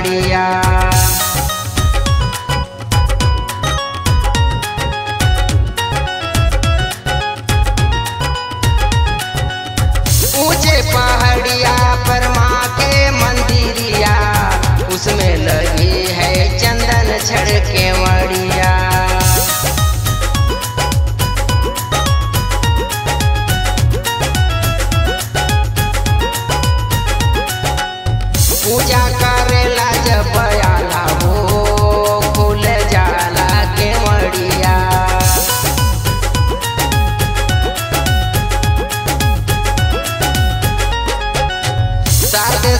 मड़िया। ऊंचे पहाड़िया पर माँ के मंदिरिया, उसमें लगी है चंदन छड़ के मड़िया। पूजा करेला जब आला हो खुल जाला के मड़िया।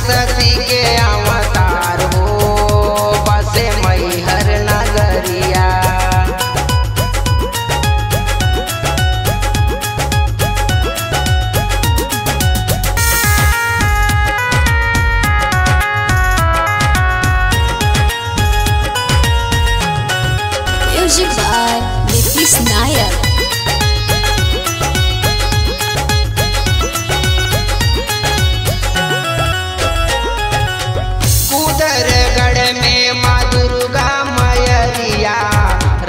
सती के अवतार हो बसे मैहर नगरिया। Music by Nitish Nayak. Kudargarh में माँ दुर्गा मैया,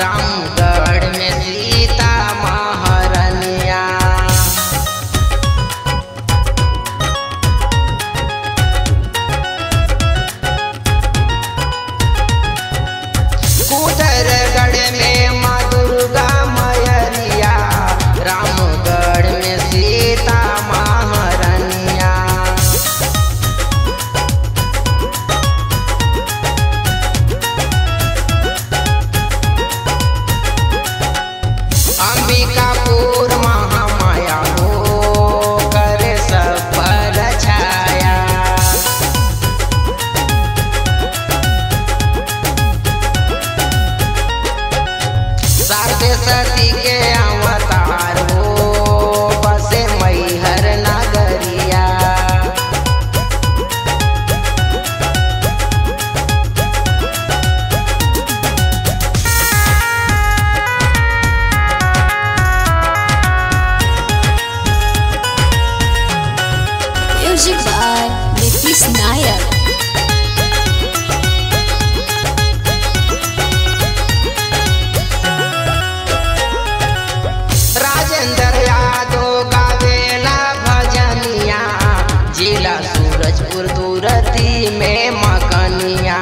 रामगढ़ में सीता महारानिया। कुदरगढ़ में माँ दुर्गा मैया, रामगढ़ में सीता महारानिया। अंबिकापुर महामाया हो करे सब पर छाया। सती के अवतार हो बसे मैहर नगरिया। Music by Nitish Nayak. Rajendra Yadav गावेला भजनिया, जिला सूरजपुर दूरती में मकनिया।